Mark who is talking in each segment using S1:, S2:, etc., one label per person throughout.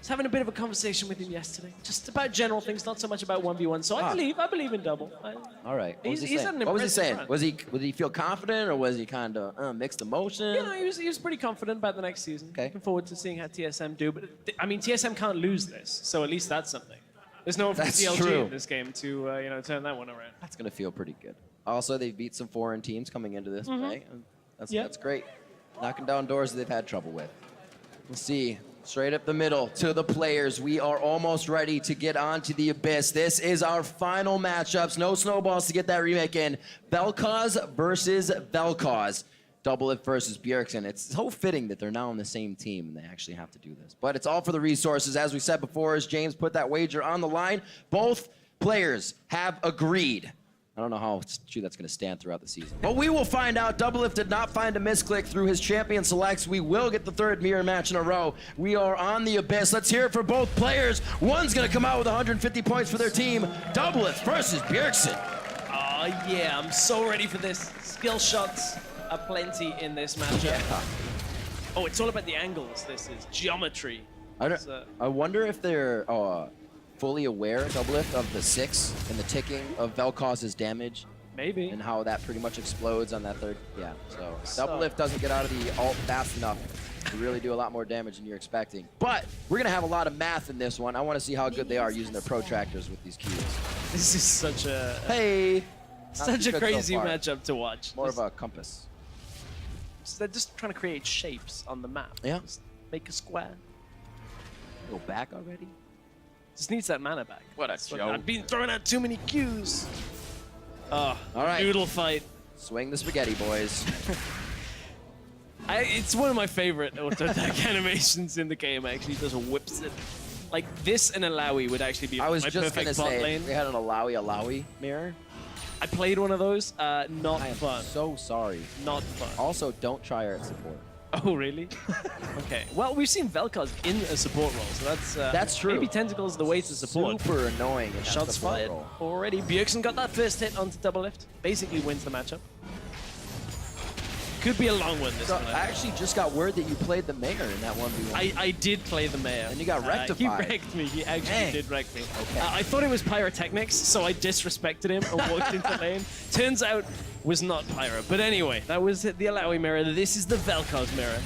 S1: was having a bit of a conversation with him yesterday, just about general things, not so much about 1v1. So I believe in double.
S2: All right. What was he saying?
S1: What
S2: was he saying? Was he feel confident, or was he kind of mixed emotion?
S1: You know, he was pretty confident about the next season.
S2: Okay.
S1: Looking forward to seeing how TSM do. But I mean, TSM can't lose this, so at least that's something. There's no CLG in this game to you know, turn that one around.
S2: That's gonna feel pretty good. Also, they've beat some foreign teams coming into this play. That's great. Knocking down doors that they've had trouble with. We'll see. Straight up the middle to the players. We are almost ready to get on to the Abyss. This is our final matchups. No snowballs to get that remake in. Velkoz versus Velkoz. Doublelift versus Bjergsen. It's so fitting that they're now on the same team and they actually have to do this. But it's all for the resources. As we said before, as James put that wager on the line, both players have agreed. I don't know how true that's going to stand throughout the season. But we will find out. Doublelift did not find a misclick through his champion selects. We will get the third mirror match in a row. We are on the Abyss. Let's hear it for both players. One's going to come out with 150 points for their team. Doublelift versus Bjergsen.
S1: Oh, yeah. I'm so ready for this. Skill shots are plenty in this matchup.
S2: Yeah.
S1: Oh, it's all about the angles. This is geometry.
S2: I wonder if they're fully aware, Doublelift, of the 6 and the ticking of Velkoz's damage.
S1: Maybe.
S2: And how that pretty much explodes on that third. Yeah, so Doublelift doesn't get out of the ult fast enough to really do a lot more damage than you're expecting. But we're going to have a lot of math in this one. I want to see how good they are using their protractors with these Qs.
S1: This is such a...
S2: Such
S1: a crazy matchup to watch.
S2: More of a compass.
S1: So they're just trying to create shapes on the map.
S2: Yeah.
S1: Just make a square.
S2: Go back already?
S1: Just needs that mana back.
S2: What a joke.
S1: I've been throwing out too many Qs. Oh,
S2: all right.
S1: Noodle fight.
S2: Swing the spaghetti, boys.
S1: It's one of my favorite auto attack animations in the game, actually. Just whips it. Like, this and Alawi would actually be my perfect bot lane.
S2: We had an Alawi mirror.
S1: I played one of those. Not
S2: I am
S1: fun.
S2: So sorry.
S1: Not fun.
S2: Also, don't try her at support.
S1: Oh, really? Okay. Well, we've seen Velkoz in a support role, so
S2: that's true.
S1: Maybe Tentacle's the way to support.
S2: Super annoying. In
S1: Shots fired
S2: role.
S1: already. Bjergsen got that first hit onto Doublelift. Basically wins the matchup. Could be a long one this one.
S2: I actually just got word that you played the mayor in that 1v1.
S1: I did play the mayor.
S2: And you got rectified.
S1: He wrecked me. He actually did wreck me.
S2: Okay.
S1: I thought it was pyrotechnics, so I disrespected him and walked into lane. Turns out was not pyro. But anyway, that was the Alawi mirror. This is the Velkoz mirror.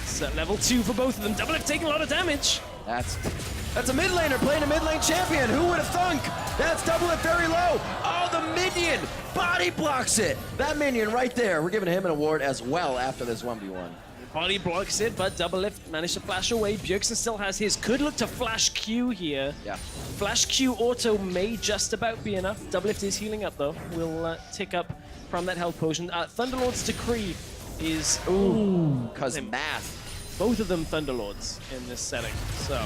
S1: It's level 2 for both of them. Doublelift taking a lot of damage.
S2: That's a mid laner playing a mid lane champion. Who would have thunk? That's Doublelift very low. Oh, the minion body blocks it. That minion right there. We're giving him an award as well after this 1v1.
S1: Body blocks it, but Doublelift managed to flash away. Bjergsen still has his. Could look to flash Q here.
S2: Yeah.
S1: Flash Q auto may just about be enough. Doublelift is healing up though. Will tick up from that health potion. Thunderlord's Decree is...
S2: Ooh, because math.
S1: Both of them Thunderlords in this setting, so...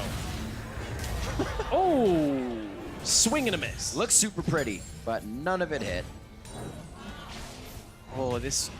S1: Oh! Swing and a miss.
S2: Looks super pretty, but none of it hit.
S1: Oh, there's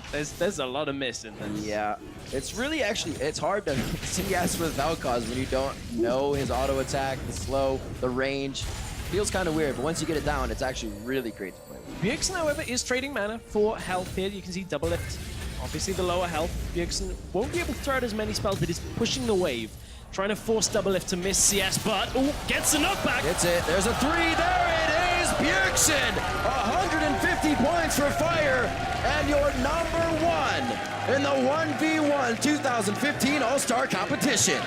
S1: a lot of miss in this.
S2: Yeah, it's really it's hard to CS with Velkoz when you don't know his auto attack, the slow, the range. Feels kind of weird, but once you get it down, it's actually really great to play.
S1: Bjergsen, however, is trading mana for health here. You can see Doublelift, obviously the lower health. Bjergsen won't be able to throw out as many spells, but is pushing the wave. Trying to force Doublelift to miss CS, but gets the knockback.
S2: It's it. There's a 3. There it is. Bjergsen, 150 points for fire, and your #1 in the 1v1 2015 All-Star competition.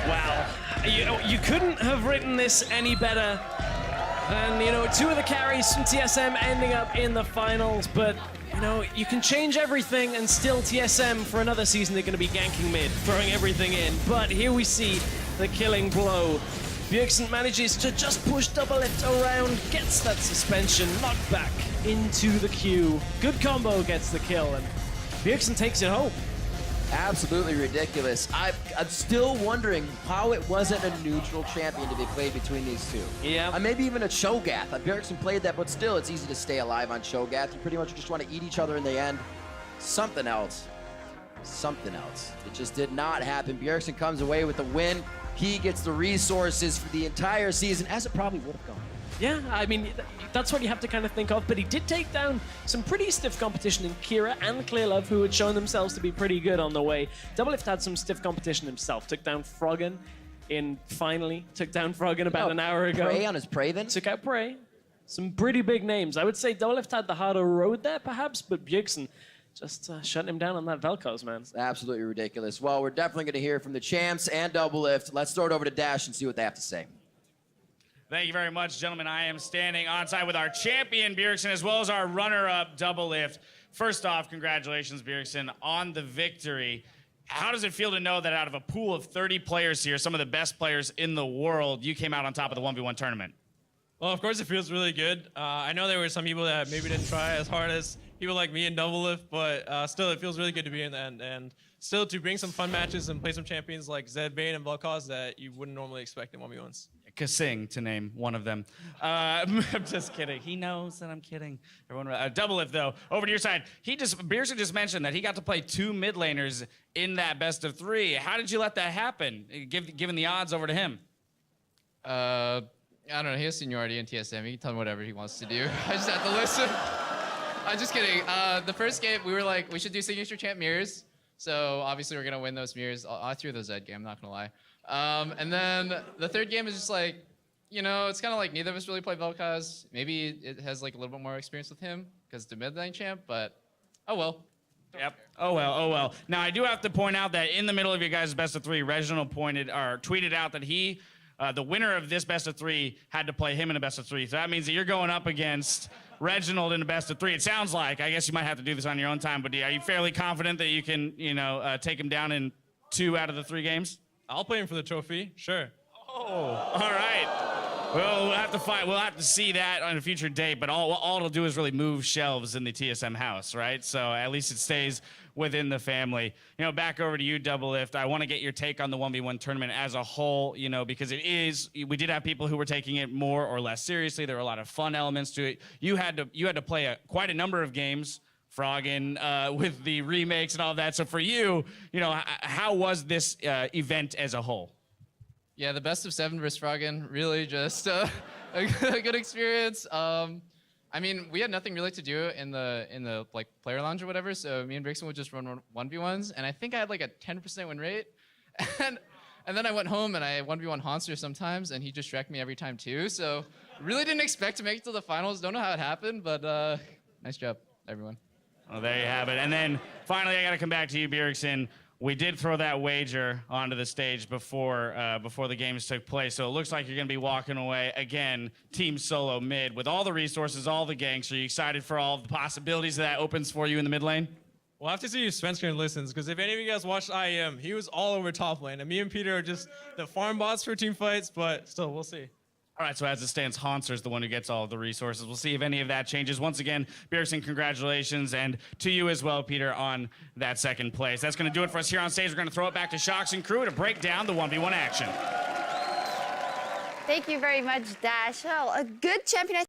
S1: Wow, you couldn't have written this any better than 2 of the carries from TSM ending up in the finals, but. You can change everything and still TSM for another season they're going to be ganking mid, throwing everything in. But here we see the killing blow. Bjergsen manages to just push Doublelift around, gets that suspension, knocked back into the Q. Good combo gets the kill, and Bjergsen takes it home.
S2: Absolutely ridiculous. I'm still wondering how it wasn't a neutral champion to be played between these two.
S1: Yeah.
S2: Maybe even a Cho'Gath. Bjergsen played that, but still, it's easy to stay alive on Cho'Gath. You pretty much just want to eat each other in the end. Something else. Something else. It just did not happen. Bjergsen comes away with the win. He gets the resources for the entire season, as it probably would have gone.
S1: Yeah, I mean, that's what you have to kind of think of, but he did take down some pretty stiff competition in Kira and Clearlove, who had shown themselves to be pretty good on the way. Doublelift had some stiff competition himself, took down Froggen took down Froggen about an hour ago.
S2: Prey on his Prey then?
S1: Took out Prey. Some pretty big names. I would say Doublelift had the harder road there, perhaps, but Bjergsen just shutting him down on that Velkoz, man.
S2: It's absolutely ridiculous. Well, we're definitely going to hear from the champs and Doublelift. Let's throw it over to Dash and see what they have to say.
S3: Thank you very much, gentlemen. I am standing on side with our champion, Bjergsen, as well as our runner-up, Doublelift. First off, congratulations, Bjergsen, on the victory. How does it feel to know that out of a pool of 30 players here, some of the best players in the world, you came out on top of the 1v1 tournament?
S4: Well, of course, it feels really good. I know there were some people that maybe didn't try as hard as people like me and Doublelift, but still, it feels really good to be in that. And still, to bring some fun matches and play some champions like Zed, Vayne, and Velkoz that you wouldn't normally expect in 1v1s.
S3: Kasing, to name one of them. I'm just kidding. He knows that I'm kidding. Everyone, Doublelift, though, over to your side. Bjergsen just mentioned that he got to play 2 mid laners in that best of 3. How did you let that happen, given the odds over to him?
S5: I don't know. He has seniority in TSM. He can tell me whatever he wants to do. I just have to listen. I'm just kidding. The first game, we were like, we should do signature champ mirrors. So obviously we're gonna win those mirrors. I threw those Zed game. I'm not gonna lie. And then the third game is just like, you know, it's kind of like neither of us really play Velkoz. Maybe it has like a little bit more experience with him because the mid lane champ, but oh well.
S3: Yep. Oh well, oh well. Now I do have to point out that in the middle of your guys' best of 3, Reginald tweeted out that he, the winner of this best of 3, had to play him in a best of 3. So that means that you're going up against Reginald in a best of 3. It sounds like. I guess you might have to do this on your own time, but are you fairly confident that you can, you know, take him down in 2 out of the 3 games?
S4: I'll play him for the trophy, sure.
S3: Oh, all right. Well, we'll have to fight. We'll have to see that on a future date. But all it'll do is really move shelves in the TSM house, right? So at least it stays within the family. You know, back over to you, Doublelift. I want to get your take on the 1v1 tournament as a whole. You know, because we did have people who were taking it more or less seriously. There were a lot of fun elements to it. You had to play quite a number of games. Froggen with the remakes and all that. So for you, you know, how was this event as a whole?
S5: Yeah, the best of 7 versus Froggen, really just a good experience. I mean, we had nothing really to do in the like player lounge or whatever, so me and Bjergsen would just run 1v1s, and I think I had like a 10% win rate. And then I went home and I 1v1 Hanster sometimes, and he just wrecked me every time too. So really didn't expect to make it to the finals. Don't know how it happened, but nice job, everyone.
S3: Well, there you have it. And then finally, I got to come back to you, Bjergsen. We did throw that wager onto the stage before the games took place, so it looks like you're going to be walking away again, team solo mid, with all the resources, all the ganks. Are you excited for all the possibilities that opens for you in the mid lane?
S4: We'll have to see if Svensker listens, because if any of you guys watched IEM, he was all over top lane, and me and Peter are just the farm bots for team fights, but still, we'll see.
S3: All right, so as it stands, Hanser's the one who gets all of the resources. We'll see if any of that changes. Once again, Bjergsen, congratulations, and to you as well, Peter, on that 2nd place. That's going to do it for us here on stage. We're going to throw it back to Shox and crew to break down the 1v1 action.
S6: Thank you very much, Dash. Well, a good champion.